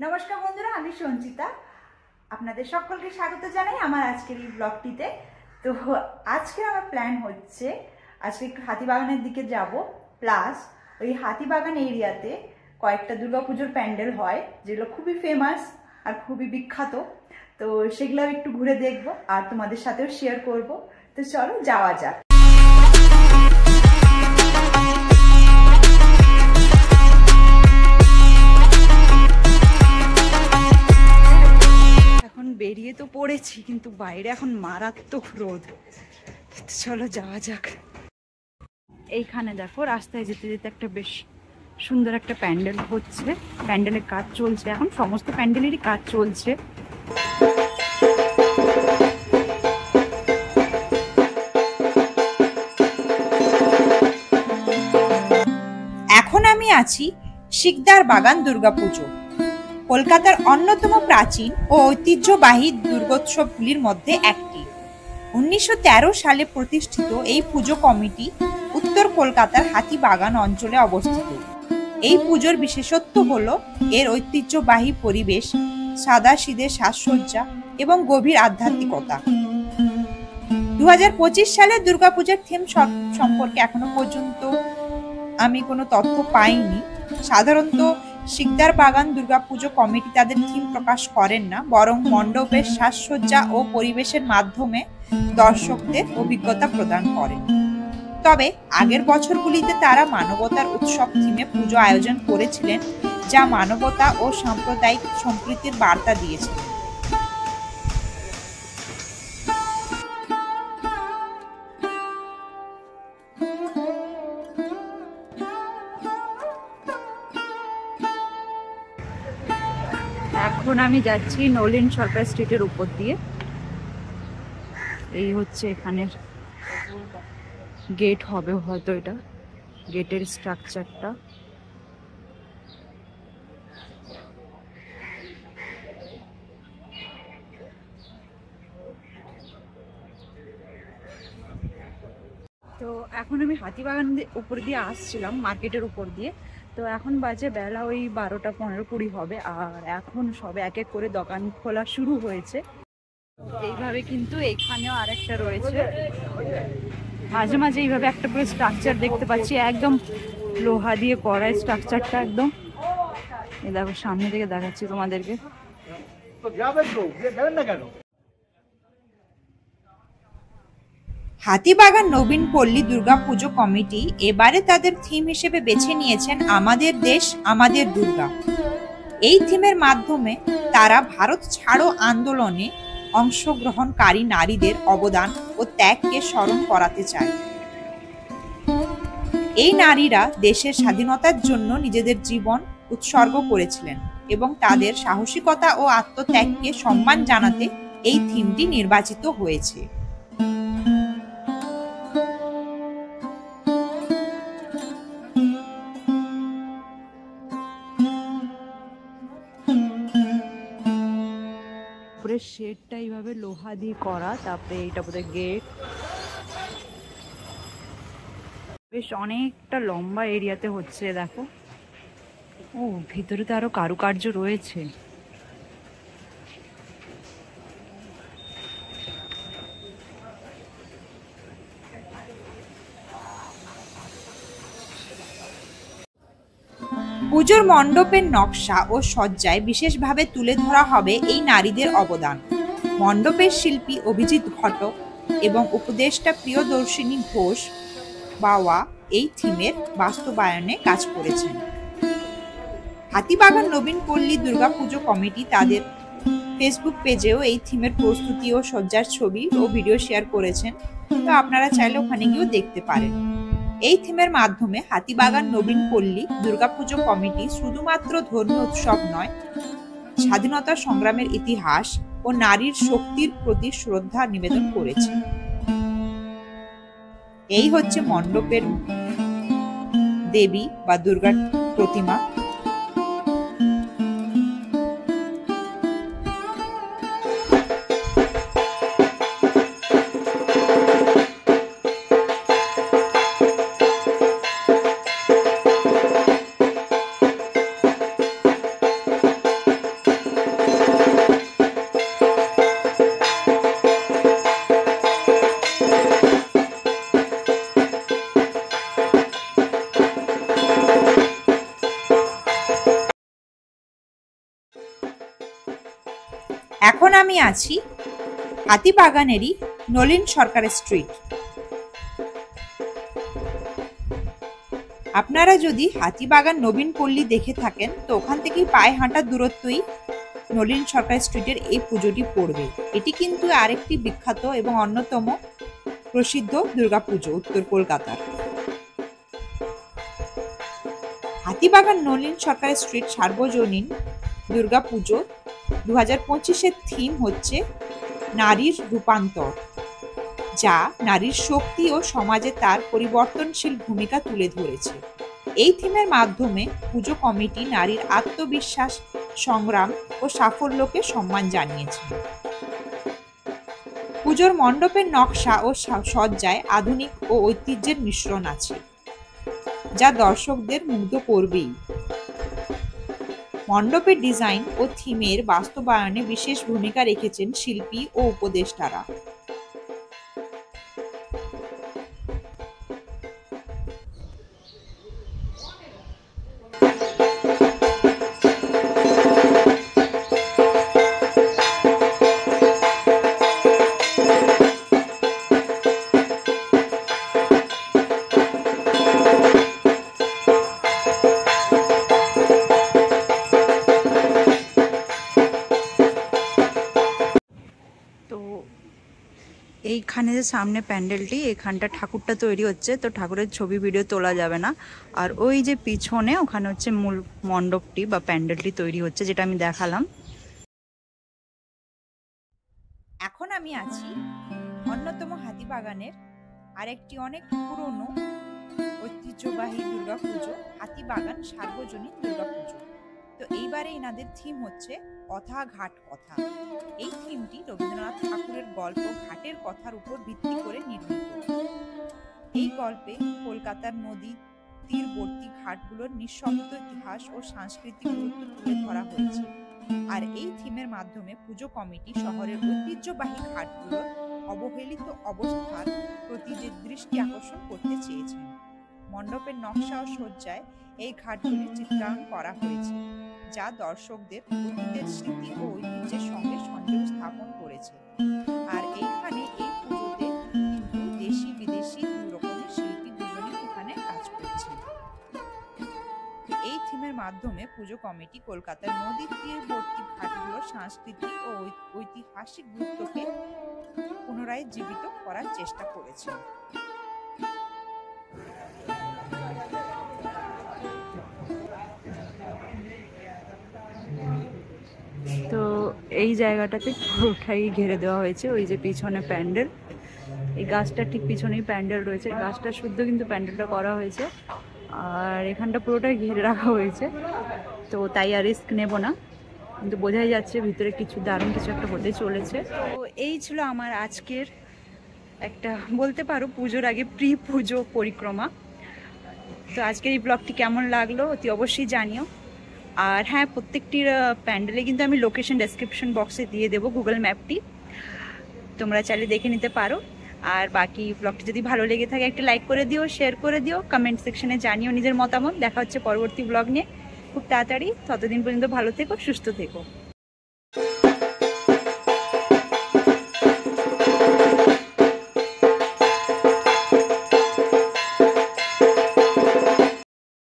নমস্কার বন্ধুরা, আমি সঞ্চিতা। আপনাদের সকলকে স্বাগত জানাই আমার আজকের এই ব্লগটিতে। তো আজকে আমার প্ল্যান হচ্ছে আজকে একটু হাতিবাগানের দিকে যাব, প্লাস ওই হাতিবাগান এরিয়াতে কয়েকটা দুর্গাপুজোর প্যান্ডেল হয় যেগুলো খুবই ফেমাস আর খুবই বিখ্যাত। তো সেগুলো একটু ঘুরে দেখব আর তোমাদের সাথেও শেয়ার করব। তো চলো যাওয়া যাক। বেরিয়ে তো পড়েছি, কিন্তু বাইরে এখন মারাত্মক রোদ। চলো যাওয়া যাক। এইখানে দেখো রাস্তায় যেতে যেতে একটা বেশ সুন্দর একটা প্যান্ডেল হচ্ছে, প্যান্ডেলের কাজ চলছে এখন, সমস্ত প্যান্ডেলেরই কাজ চলছে। এখন আমি আছি শিকদার বাগান দুর্গাপুজো, কলকাতার অন্যতম প্রাচীন ও ঐতিহ্যবাহী দুর্গোৎসবগুলির মধ্যে একটি। 1913 সালে প্রতিষ্ঠিত এই পুজো কমিটি উত্তর কলকাতার হাতিবাগান অঞ্চলে অবস্থিত। এই পুজোর বিশেষত্ব হলো এর ঐতিহ্যবাহী পরিবেশ, সাদাসিধে সাজসজ্জা এবং গভীর আধ্যাত্মিকতা। 2025 সালে দুর্গাপূজার থিম সম্পর্কে এখনো পর্যন্ত আমি কোনো তথ্য পাইনি। সাধারণত শিকদার বাগান দুর্গাপুজো কমিটি তাদের থিম প্রকাশ করেন না, বরং মণ্ডপের সাজসজ্জা ও পরিবেশের মাধ্যমে দর্শকদের অভিজ্ঞতা প্রদান করেন। তবে আগের বছরগুলিতে তারা মানবতার উৎসব থিমে পুজো আয়োজন করেছিলেন, যা মানবতা ও সাম্প্রদায়িক সম্প্রীতির বার্তা দিয়েছিল। এখন আমি যাচ্ছি নলিন সরকার স্ট্রিটের উপর দিয়ে। এই হচ্ছে এখানের গেট হবে হয়তো, এটা গেটের স্ট্রাকচারটা। তো এখন আমি হাতিবাগান উপর দিয়ে আসছিলাম, মার্কেটের উপর দিয়ে। তো এখন বাজে বেলা ওই 12টা 15-20 হবে, আর এখন সবে এক এক করে দোকান খোলা শুরু হয়েছে। এইভাবে কিন্তু এখানেও আরেকটা রয়েছে, মাঝে মাঝে এইভাবে একটা পুরো স্ট্রাকচার দেখতে পাচ্ছি, একদম লোহা দিয়ে করা স্ট্রাকচারটা একদম। এই দেখো সামনে থেকে দেখাচ্ছি তোমাদেরকে। হাতিবাগান নবীন পল্লী দুর্গাপুজো কমিটি এবারে তাদের থিম হিসেবে বেছে নিয়েছেন আমাদের দেশ আমাদের দুর্গা। এই থিমের মাধ্যমে তারা ভারত ছাড়ো আন্দোলনে অংশগ্রহণকারী নারীদের অবদান ও ত্যাগকে স্মরণ করাতে চায়। এই নারীরা দেশের স্বাধীনতার জন্য নিজেদের জীবন উৎসর্গ করেছিলেন এবং তাদের সাহসিকতা ও আত্মত্যাগকে সম্মান জানাতে এই থিমটি নির্বাচিত হয়েছে। শেডটা এইভাবে লোহা দিয়ে করা, তারপরে এটা বোধহয় গেট। বেশ অনেকটা লম্বা এরিয়াতে হচ্ছে, দেখো। ও ভিতরে তো আরো কারুকার্য রয়েছে। পুজোর মণ্ডপের নকশা ও সজ্জায় বিশেষভাবে তুলে ধরা হবে এই নারীদের অবদান। মণ্ডপের শিল্পী অভিজিৎ ঘটক এবং উপদেষ্টা প্রিয়দর্শিনী ঘোষ বাওয়া এই থিমের বাস্তবায়নে কাজ করেছেন। হাতিবাগান নবীন পল্লী দুর্গাপুজো কমিটি তাদের ফেসবুক পেজেও এই থিমের প্রস্তুতি ও সজ্জার ছবি ও ভিডিও শেয়ার করেছেন, তো আপনারা চাইলে ওখানে গিয়েও দেখতে পারেন। এই থিমের মাধ্যমে হাতিবাগান নবীন পল্লী দুর্গাপুজো কমিটি শুধুমাত্র ধর্মীয় উৎসব নয়, স্বাধীনতা সংগ্রামের ইতিহাস ও নারীর শক্তির প্রতি শ্রদ্ধা নিবেদন করেছে। এই হচ্ছে মণ্ডপের দেবী বা দুর্গার প্রতিমা। এখন আমি আছি হাতিবাগানেরই নলিন সরকার স্ট্রিট। আপনারা যদি হাতিবাগান নবীন পল্লী দেখে থাকেন তো ওখান থেকেই পায়ে হাঁটার দূরত্বই নলিন সরকার স্ট্রিটের এই পুজোটি পড়বে। এটি কিন্তু আরেকটি বিখ্যাত এবং অন্যতম প্রসিদ্ধ দুর্গাপুজো উত্তর কলকাতার। হাতিবাগান নলিন সরকার স্ট্রিট সার্বজনীন দুর্গাপুজো 2025-এর থিম হচ্ছে নারীর রূপান্তর, যা নারীর শক্তি ও সমাজে তার পরিবর্তনশীল ভূমিকা তুলে ধরেছে। এই থিমের মাধ্যমে পুজো কমিটি নারীর আত্মবিশ্বাস, সংগ্রাম ও সাফল্যকে সম্মান জানিয়েছে। পুজোর মণ্ডপের নকশা ও সজ্জায় আধুনিক ও ঐতিহ্যের মিশ্রণ আছে, যা দর্শকদের মুগ্ধ করবেই। মণ্ডপের ডিজাইন ও থিমের বাস্তবায়নে বিশেষ ভূমিকা রেখেছেন শিল্পী ও উপদেষ্টারা। এইখানে যে সামনে প্যান্ডেলটি, এখানটা ঠাকুরটা তৈরি হচ্ছে, তো ঠাকুরের ছবি ভিডিও তোলা যাবে না। আর ওই যে পিছনে ওখানে হচ্ছে মূল মণ্ডপটি বা প্যান্ডেলটি তৈরি হচ্ছে, যেটা আমি দেখালাম। এখন আমি আছি অন্যতম হাতিবাগানের আরেকটি অনেক পুরনো ঐতিহ্যবাহী দুর্গাপুজো, হাতিবাগান সার্বজনীন দুর্গাপুজো। তো এইবারে এনাদের থিম হচ্ছে অথা ঘাট কথা। এই থিমটি রবীন্দ্রনাথ ঠাকুরের গল্প ঘাটের কথার উপর ভিত্তি করে নির্মিত। এই গল্পে কলকাতার নদী তীরবর্তী ঘাটগুলোর নিঃশব্দ ইতিহাস ও সাংস্কৃতিক গুরুত্ব তুলে ধরা হয়েছে। আর এই থিমের মাধ্যমে পুজো কমিটি শহরের ঐতিহ্যবাহী ঘাটগুলোর অবহেলিত অবস্থার প্রতি যে দৃষ্টি আকর্ষণ করতে চেয়েছেন। মণ্ডপের নকশা ও সজ্জায় এই ঘাটগুলির চিত্রায়ন করা হয়েছে, যা দর্শকদের অতীতের স্মৃতি ও ঐতিহ্যের সঙ্গে সংযোগ স্থাপন করেছে। আর এইখানে এই পুজোতে কিন্তু দেশি বিদেশি দুই রকমের শিল্পী দুজনেই এখানে কাজ করছে। এই থিমের মাধ্যমে পুজো কমিটি কলকাতার নদীর তীরবর্তী ঘাটগুলোর সাংস্কৃতিক ও ঐতিহাসিক গুরুত্বকে পুনরায় জীবিত করার চেষ্টা করেছে। তো এই জায়গাটাতে পুরোটাই ঘিরে দেওয়া হয়েছে। ওই যে পিছনে প্যান্ডেল, এই গাছটার ঠিক পিছনেই প্যান্ডেল রয়েছে। গাছটা শুদ্ধ কিন্তু প্যান্ডেলটা করা হয়েছে, আর এখানটা পুরোটাই ঘিরে রাখা হয়েছে। তো তাই আর রিস্ক নেব না, কিন্তু বোঝাই যাচ্ছে ভিতরে কিছু দারুণ কিছু একটা হতে চলেছে। তো এই ছিল আমার আজকের একটা, বলতে পারো পুজোর আগে প্রি পুজো পরিক্রমা। তো আজকের এই ব্লগটি কেমন লাগলো অতি অবশ্যই জানিও। আর হ্যাঁ, প্রত্যেকটির প্যান্ডেলে কিন্তু আমি লোকেশন ডেসক্রিপশন বক্সে দিয়ে দেবো, গুগল ম্যাপটি, তোমরা চাইলে দেখে নিতে পারো। আর বাকি ব্লগটি যদি ভালো লেগে থাকে একটা লাইক করে দিও, শেয়ার করে দিও, কমেন্ট সেকশনে জানিও নিজের মতামত। দেখা হচ্ছে পরবর্তী ব্লগ নিয়ে খুব তাড়াতাড়ি। ততদিন পর্যন্ত ভালো থেকো, সুস্থ থেকো।